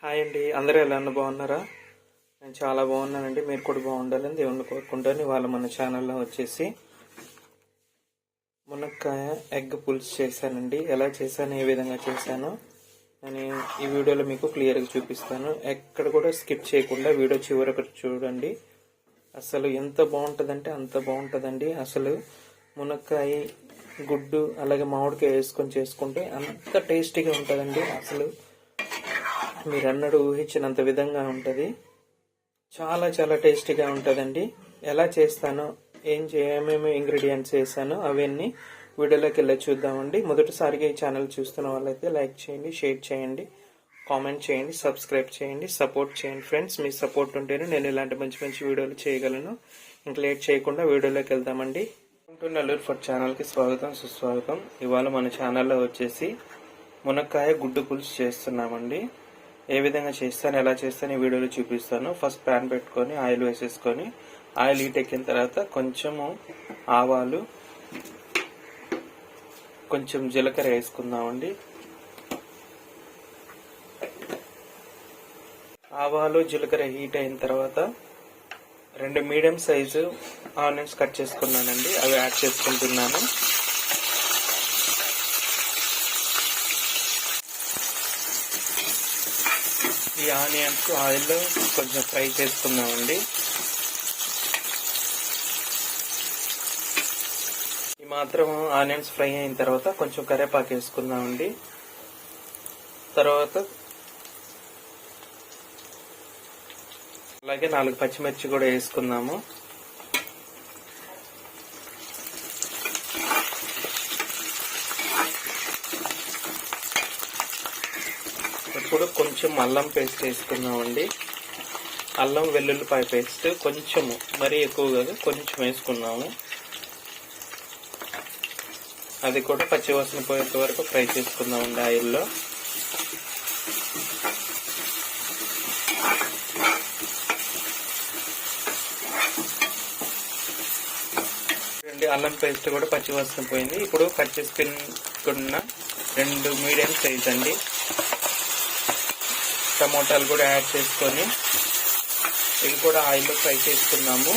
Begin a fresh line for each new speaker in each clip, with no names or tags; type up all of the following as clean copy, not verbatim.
Hi అండి, అందరూ ఎలా బాగున్నారా? నేను చాలా బాగున్నానండి. మీరు కూడా బాగుండాలని దేవుణ్ణి కోరుకుంటాను. ఇవాళ మన ఛానల్లో వచ్చేసి మునక్కాయ ఎగ్ పులుసు చేశానండి. ఎలా చేశాను, ఏ విధంగా చేశానో నేను ఈ వీడియోలో మీకు క్లియర్గా చూపిస్తాను. ఎక్కడ కూడా స్కిప్ చేయకుండా వీడియో చివరకు చూడండి. అసలు ఎంత బాగుంటుందంటే అంత బాగుంటుందండి. అసలు మునక్కాయ గుడ్డు అలాగే మామిడికాయ వేసుకొని చేసుకుంటే అంత టేస్టీగా ఉంటుందండి. అసలు మీరన్నడు ఊహించినంత విధంగా ఉంటుంది. చాలా చాలా టేస్టీగా ఉంటుందండి. ఎలా చేస్తానో ఏమేమి ఇంగ్రీడియంట్స్ వేసానో అవన్నీ వీడియోలోకి వెళ్ళి చూద్దామండి. మొదటిసారిగా ఈ ఛానల్ చూస్తున్న వాళ్ళైతే లైక్ చేయండి, షేర్ చేయండి, కామెంట్ చేయండి, సబ్స్క్రైబ్ చేయండి, సపోర్ట్ చేయండి ఫ్రెండ్స్. మీ సపోర్ట్ ఉంటేనే నేను ఇలాంటి మంచి మంచి వీడియోలు చేయగలను. ఇంకా లేట్ చేయకుండా వీడియోలోకి వెళ్దామండి. నెల్లూరు ఫుడ్ ఛానల్కి స్వాగతం, సుస్వాగతం. ఇవాళ మన ఛానల్లో వచ్చేసి మునక్కాయ గుడ్డు పులుసు చేస్తున్నామండి. ఏ విధంగా చేస్తాను, ఎలా చేస్తాను ఈ వీడియోలో చూపిస్తాను. ఫస్ట్ ప్యాన్ పెట్టుకొని ఆయిల్ వేసేసుకొని ఆయిల్ హీట్ ఎక్కిన తర్వాత కొంచెము ఆవాలు, కొంచెం జీలకర్ర వేసుకుందామండి. ఆవాలు జీలకర్ర హీట్ అయిన తర్వాత 2 మీడియం సైజు ఆనియన్స్ కట్ చేసుకున్నానండి. అవి యాడ్ చేసుకుంటున్నాను. ఈ ఆనియన్స్ ఆయిల్లో కొంచెం ఫ్రై చేసుకుందామండి. ఈ మాత్రం ఆనియన్స్ ఫ్రై అయిన తర్వాత కొంచెం కరివేపాకు వేసుకుందామండి. తర్వాత అలాగే 4 పచ్చిమిర్చి కూడా వేసుకుందాము. ఇప్పుడు కొంచెం అల్లం పేస్ట్ వేసుకుందామండి. అల్లం వెల్లుల్లిపాయ పేస్ట్ కొంచెము, మరీ ఎక్కువ కాదు, కొంచెం వేసుకున్నాము. అది కూడా పచ్చివాసన పోయేంత వరకు ఫ్రై చేసుకుందామండి ఆయిల్లో. అల్లం పేస్ట్ కూడా పచ్చివాసన పోయింది. ఇప్పుడు కట్ చేసుకున్న 2 మీడియం సైజ్ అండి టమోటాలు కూడా యాడ్ చేసుకొని ఇవి కూడా ఆయిల్లో ఫ్రై చేసుకున్నాము.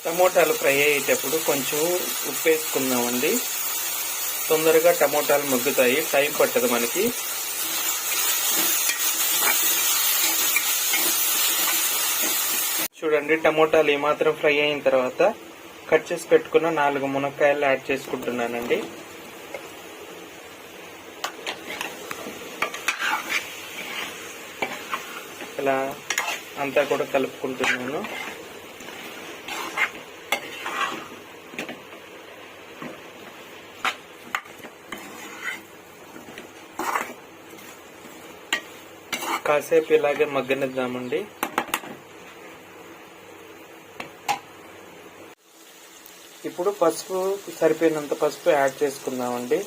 టమోటాలు ఫ్రై అయ్యేటప్పుడు కొంచెం ఉప్పు వేసుకుందామండి. తొందరగా టమోటాలు మగ్గుతాయి, టైం పట్టదు మనకి. చూడండి, టమోటాలు ఏమాత్రం ఫ్రై అయిన తర్వాత కట్ చేసి పెట్టుకున్న 4 మునక్కాయలు యాడ్ చేసుకుంటున్నానండి. ఇలా అంతా కూడా కలుపుకుంటున్నాను. కాసేపు ఇలాగే మగ్గనిద్దామండి. ఇప్పుడు పసుపు, సరిపోయినంత పసుపు యాడ్ చేసుకుందామండి.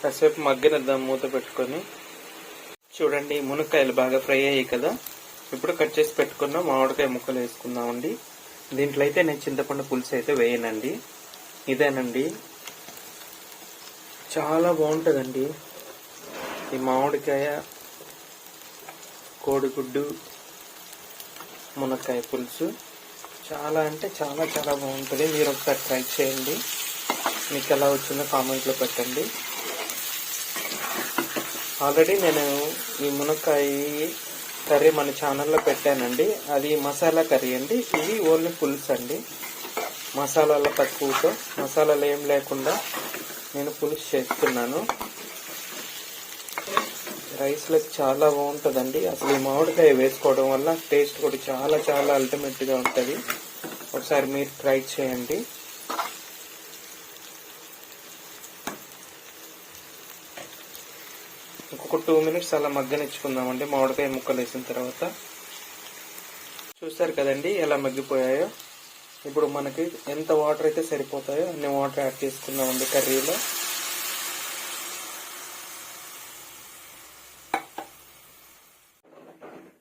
కాసేపు మగ్గనిద్దాం మూత పెట్టుకొని. చూడండి, మునక్కాయలు బాగా ఫ్రై అయ్యాయి కదా. ఇప్పుడు కట్ చేసి పెట్టుకున్న మామిడికాయ ముక్కలు వేసుకుందామండి. దీంట్లో అయితే నేను చింతపండు పులుసు అయితే వేయనండి. ఇదేనండి, చాలా బాగుంటుందండి ఈ మామిడికాయ కోడిగుడ్డు మునక్కాయ పులుసు. చాలా అంటే చాలా చాలా బాగుంటుంది. మీరు ఒకసారి ట్రై చేయండి. మీకు ఎలా వచ్చిందో కామెంట్లో పెట్టండి. ఆల్రెడీ నేను ఈ మునక్కాయ కర్రీ మన ఛానల్లో పెట్టానండి. అది మసాలా కర్రీ అండి. ఇది ఓన్లీ పులుసు అండి. మసాలాలో తక్కువతో, మసాలాలు ఏం లేకుండా నేను పులుసు చేస్తున్నాను. రైస్లోకి చాలా బాగుంటుందండి. అసలు ఈ మామిడికాయ వేసుకోవడం వల్ల టేస్ట్ కూడా చాలా చాలా అల్టిమేట్గా ఉంటుంది. ఒకసారి మీరు ట్రై చేయండి. ఇంకొక 2 మినిట్స్ అలా మగ్గనిచ్చుకుందామండి మామిడికాయ ముక్కలు వేసిన తర్వాత. చూసారు కదండి ఎలా మగ్గిపోయాయో. ఇప్పుడు మనకి ఎంత వాటర్ అయితే సరిపోతాయో అన్ని వాటర్ యాడ్ చేసుకుందామండి కర్రీలో.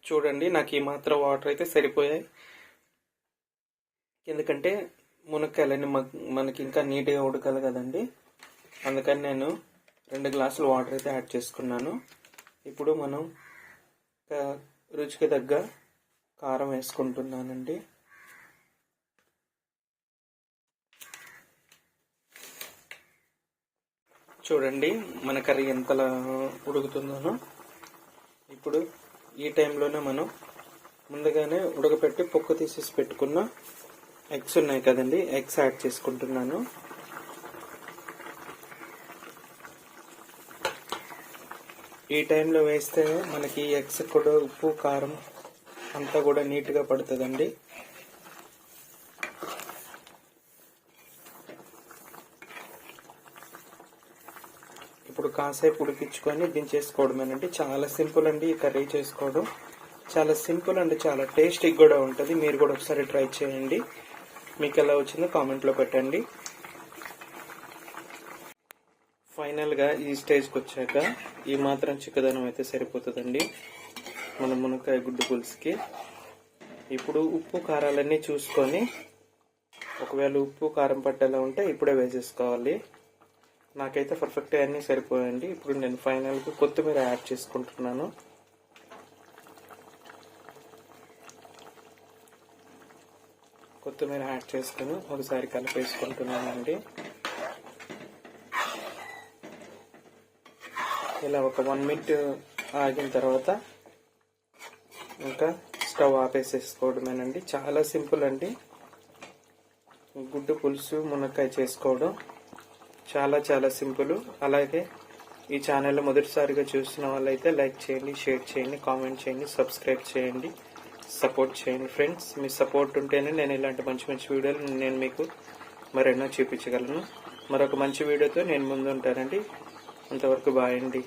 చూడండి నాకు ఈ మాత్రం వాటర్ అయితే సరిపోయాయి. ఎందుకంటే మునక్కాయలన్నీ మనకి ఇంకా నీట్గా ఉడకాలి కదండి, అందుకని నేను 2 గ్లాసులు వాటర్ అయితే యాడ్ చేసుకున్నాను. ఇప్పుడు మనం రుచికి తగ్గ కారం వేసుకుంటున్నానండి. చూడండి మన కర్రీ ఎంతలా ఉడుకుతుందో. ఇప్పుడు ఈ టైంలోనే మనం ముందుగానే ఉడకపెట్టి పొక్కు తీసేసి పెట్టుకున్న ఎగ్స్ ఉన్నాయి కదండి, ఎగ్స్ యాడ్ చేసుకుంటున్నాను. ఈ టైంలో వేస్తే మనకి ఎగ్స్ కూడా ఉప్పు కారం అంతా కూడా నీట్గా పడుతుందండి. ఇప్పుడు కాసేపు ఉడికించుకొని దించేసుకోవడమేనండి. చాలా సింపుల్ అండి ఈ కర్రీ చేసుకోవడం. చాలా సింపుల్ అండి, చాలా టేస్టీ కూడా ఉంటుంది. మీరు కూడా ఒకసారి ట్రై చేయండి. మీకు ఎలా వచ్చిందో కామెంట్లో పెట్టండి. ఫైనల్గా ఈ స్టేజ్కి వచ్చాక ఈ మాత్రం చిక్కదనం అయితే సరిపోతుందండి మన మునక్కాయ గుడ్డు పులుసుకి. ఇప్పుడు ఉప్పు కారాలన్నీ చూసుకొని, ఒకవేళ ఉప్పు కారం పట్టేలా ఉంటే ఇప్పుడే వేసేసుకోవాలి. నాకైతే పర్ఫెక్ట్గా అన్నీ సరిపోయాయండి. ఇప్పుడు నేను ఫైనల్గా కొత్తిమీర యాడ్ చేసుకుంటున్నాను. కొత్తిమీర యాడ్ చేసుకుని ఒకసారి కలిపేసుకుంటున్నానండి. ఇలా ఒక 1 మినిట్ ఆగిన తర్వాత ఇంకా స్టవ్ ఆపేసేసుకోవడమేనండి. చాలా సింపుల్ అండి గుడ్డు పులుసు మునక్కాయ చేసుకోవడం. చాలా చాలా సింపుల్. అలాగే ఈ ఛానల్లో మొదటిసారిగా చూస్తున్న వాళ్ళైతే లైక్ చేయండి, షేర్ చేయండి, కామెంట్ చేయండి, సబ్స్క్రైబ్ చేయండి, సపోర్ట్ చేయండి ఫ్రెండ్స్. మీ సపోర్ట్ ఉంటేనే నేను ఇలాంటి మంచి మంచి వీడియోలు నేను మీకు మరెన్నో చూపించగలను. మరొక మంచి వీడియోతో నేను ముందు ఉంటానండి. అంతవరకు బాయ్ అండి.